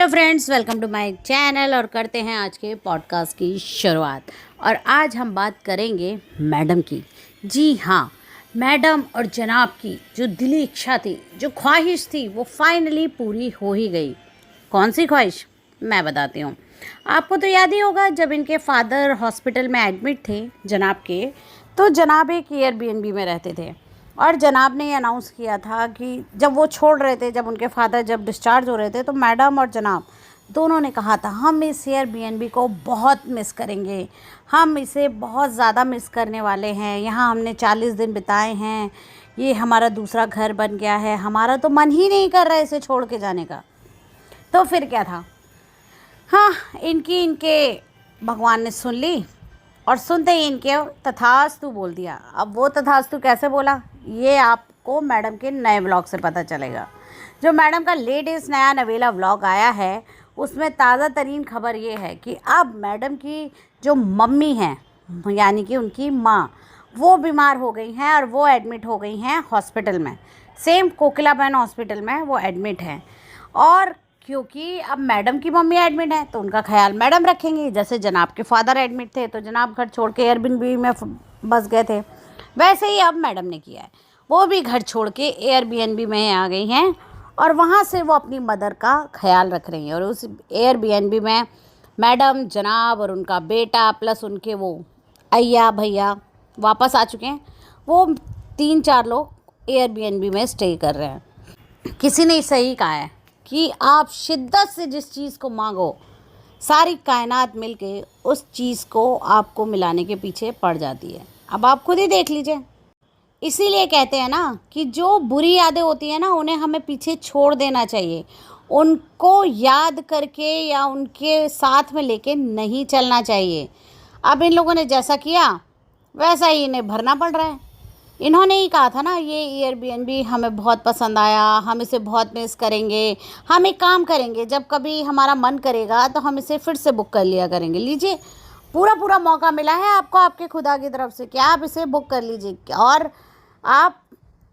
Hello friends, welcome to my channel. और करते हैं आज के पॉडकास्ट की शुरुआत। और आज हम बात करेंगे मैडम की। जी हाँ, मैडम और जनाब की जो दिली इच्छा थी, जो ख्वाहिश थी, वो फाइनली पूरी हो ही गई। कौन सी ख्वाहिश, मैं बताती हूँ। आपको तो याद ही होगा, जब इनके फादर हॉस्पिटल में एडमिट थे जनाब के, तो जनाब एक एयरबीएनबी में रहते थे। और जनाब ने ये अनाउंस किया था कि जब वो छोड़ रहे थे, जब उनके फादर जब डिस्चार्ज हो रहे थे, तो मैडम और जनाब दोनों ने कहा था, हम इस एयरबीएनबी को बहुत मिस करेंगे, हम इसे बहुत ज़्यादा मिस करने वाले हैं। यहाँ हमने 40 दिन बिताए हैं, ये हमारा दूसरा घर बन गया है, हमारा तो मन ही नहीं कर रहा है इसे छोड़ के जाने का। तो फिर क्या था, हाँ, इनके भगवान ने सुन ली और सुनते ही इनके तथास्तु बोल दिया। अब वो तथास्तु कैसे बोला, ये आपको मैडम के नए व्लॉग से पता चलेगा। जो मैडम का लेटेस्ट नया नवेला व्लॉग आया है, उसमें ताज़ा तरीन खबर ये है कि अब मैडम की जो मम्मी हैं, यानी कि उनकी माँ, वो बीमार हो गई हैं और वो एडमिट हो गई हैं हॉस्पिटल में। सेम कोकिलाबेन हॉस्पिटल में वो एडमिट हैं। और क्योंकि अब मैडम की मम्मी एडमिट है, तो उनका ख्याल मैडम रखेंगी। जैसे जनाब के फादर एडमिट थे, तो जनाब घर छोड़ के एयरबीएनबी में बस गए थे, वैसे ही अब मैडम ने किया है। वो भी घर छोड़ के एयरबीएनबी में आ गई हैं और वहाँ से वो अपनी मदर का ख्याल रख रही हैं। और उस एयरबीएनबी में मैडम, जनाब और उनका बेटा प्लस उनके वो अय्या भैया वापस आ चुके हैं। वो 3-4 लोग एयरबीएनबी में स्टे कर रहे हैं। किसी ने सही कहा है कि आप शिद्दत से जिस चीज़ को मांगो, सारी कायनात मिलके उस चीज़ को आपको मिलाने के पीछे पड़ जाती है। अब आप खुद ही देख लीजिए। इसीलिए कहते हैं ना कि जो बुरी यादें होती हैं ना, उन्हें हमें पीछे छोड़ देना चाहिए। उनको याद करके या उनके साथ में लेके नहीं चलना चाहिए। अब इन लोगों ने जैसा किया वैसा ही इन्हें भरना पड़ रहा है। इन्होंने ही कहा था ना, ये एयरबीएनबी हमें बहुत पसंद आया, हम इसे बहुत मिस करेंगे। हम एक काम करेंगे, जब कभी हमारा मन करेगा तो हम इसे फिर से बुक कर लिया करेंगे। लीजिए, पूरा मौका मिला है आपको आपके खुदा की तरफ से कि आप इसे बुक कर लीजिए। और आप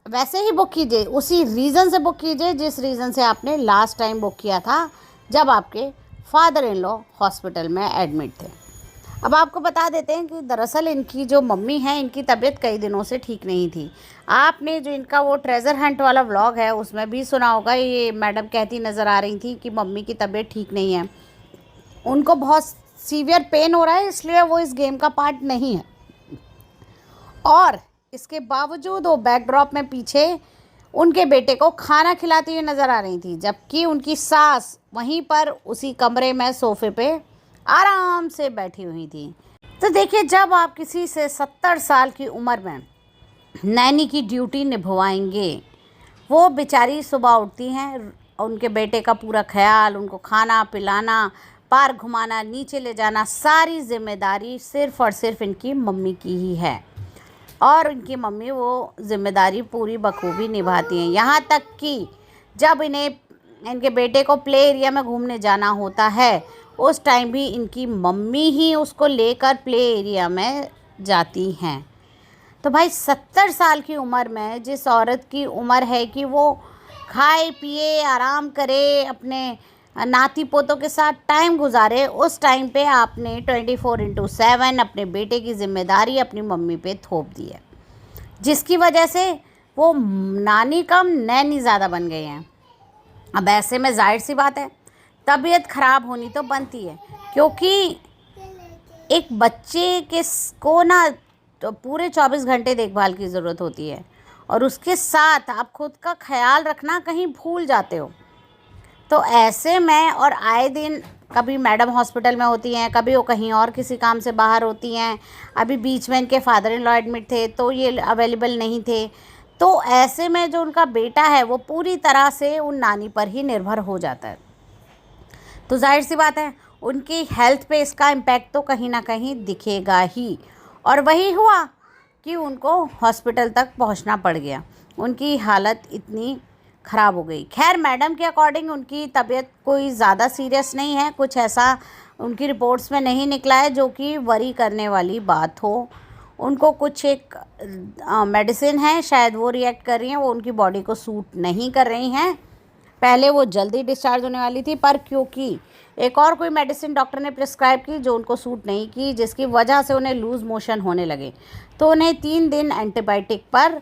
वैसे ही बुक कीजिए, उसी रीज़न से बुक कीजिए जिस रीज़न से आपने लास्ट टाइम बुक किया था, जब आपके फादर इन लॉ हॉस्पिटल में एडमिट थे। अब आपको बता देते हैं कि दरअसल इनकी जो मम्मी है, इनकी तबीयत कई दिनों से ठीक नहीं थी। आपने जो इनका वो ट्रेजर हंट वाला व्लॉग है, उसमें भी सुना होगा, ये मैडम कहती नज़र आ रही थी कि मम्मी की तबीयत ठीक नहीं है, उनको बहुत सीवियर पेन हो रहा है, इसलिए वो इस गेम का पार्ट नहीं है। और इसके बावजूद वो बैकड्रॉप में पीछे उनके बेटे को खाना खिलाती हुई नज़र आ रही थी, जबकि उनकी सास वहीं पर उसी कमरे में सोफे पे आराम से बैठी हुई थी। तो देखिए, जब आप किसी से 70 साल की उम्र में नैनी की ड्यूटी निभवाएंगे, वो बेचारी सुबह उठती हैं, उनके बेटे का पूरा ख्याल, उनको खाना पिलाना, पार्क घुमाना, नीचे ले जाना, सारी जिम्मेदारी सिर्फ़ और सिर्फ इनकी मम्मी की ही है। और इनकी मम्मी वो जिम्मेदारी पूरी बखूबी निभाती हैं। यहाँ तक कि जब इनके बेटे को प्ले एरिया में घूमने जाना होता है, उस टाइम भी इनकी मम्मी ही उसको लेकर प्ले एरिया में जाती हैं। तो भाई, 70 साल की उम्र में जिस औरत की उम्र है कि वो खाए पिए आराम करे, अपने नाती पोतों के साथ टाइम गुजारे, उस टाइम पे आपने 24/7 अपने बेटे की जिम्मेदारी अपनी मम्मी पे थोप दी है, जिसकी वजह से वो नानी कम नैनी ज़्यादा बन गए हैं। अब ऐसे में जाहिर सी बात है, तबीयत ख़राब होनी तो बनती है, क्योंकि एक बच्चे को ना तो पूरे 24 घंटे देखभाल की ज़रूरत होती है, और उसके साथ आप खुद का ख्याल रखना कहीं भूल जाते हो। तो ऐसे में, और आए दिन कभी मैडम हॉस्पिटल में होती हैं, कभी वो कहीं और किसी काम से बाहर होती हैं। अभी बीच में इनके फादर इन लॉ एडमिट थे, तो ये अवेलेबल नहीं थे। तो ऐसे में जो उनका बेटा है, वो पूरी तरह से उन नानी पर ही निर्भर हो जाता है। तो जाहिर सी बात है, उनकी हेल्थ पे इसका इम्पैक्ट तो कहीं ना कहीं दिखेगा ही। और वही हुआ कि उनको हॉस्पिटल तक पहुंचना पड़ गया, उनकी हालत इतनी ख़राब हो गई। खैर, मैडम के अकॉर्डिंग उनकी तबीयत कोई ज़्यादा सीरियस नहीं है, कुछ ऐसा उनकी रिपोर्ट्स में नहीं निकला है जो कि वरी करने वाली बात हो। उनको कुछ एक मेडिसिन है, शायद वो रिएक्ट कर रही हैं, वो उनकी बॉडी को सूट नहीं कर रही हैं। पहले वो जल्दी डिस्चार्ज होने वाली थी, पर क्योंकि एक और कोई मेडिसिन डॉक्टर ने प्रिस्क्राइब की जो उनको सूट नहीं की, जिसकी वजह से उन्हें लूज़ मोशन होने लगे, तो उन्हें 3 दिन एंटीबायोटिक पर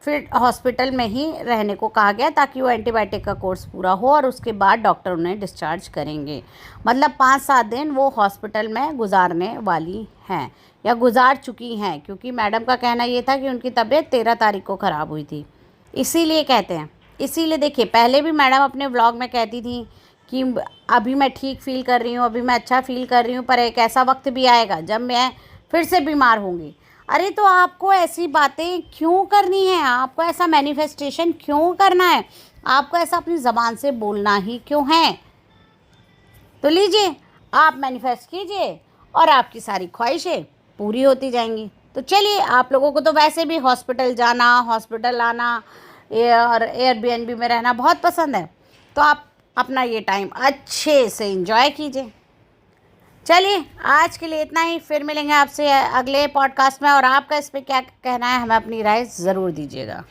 फिर हॉस्पिटल में ही रहने को कहा गया, ताकि वो एंटीबायोटिक का कोर्स पूरा हो और उसके बाद डॉक्टर उन्हें डिस्चार्ज करेंगे। मतलब 5-7 दिन वो हॉस्पिटल में गुजारने वाली हैं या गुजार चुकी हैं, क्योंकि मैडम का कहना ये था कि उनकी तबीयत 13 तारीख को ख़राब हुई थी। इसीलिए कहते हैं, इसीलिए देखिए, पहले भी मैडम अपने व्लॉग में कहती थी कि अभी मैं ठीक फ़ील कर रही हूँ, अभी मैं अच्छा फ़ील कर रही हूँ, पर एक ऐसा वक्त भी आएगा जब मैं फिर से बीमार होंगी। अरे तो आपको ऐसी बातें क्यों करनी है? आपको ऐसा मैनिफेस्टेशन क्यों करना है? आपको ऐसा अपनी ज़बान से बोलना ही क्यों है? तो लीजिए, आप मैनिफेस्ट कीजिए और आपकी सारी ख्वाहिशें पूरी होती जाएंगी। तो चलिए, आप लोगों को तो वैसे भी हॉस्पिटल जाना, हॉस्पिटल आना और एयरबीएनबी में रहना बहुत पसंद है, तो आप अपना ये टाइम अच्छे से एंजॉय कीजिए। चलिए, आज के लिए इतना ही। फिर मिलेंगे आपसे अगले पॉडकास्ट में, और आपका इस पे क्या कहना है हमें अपनी राय ज़रूर दीजिएगा।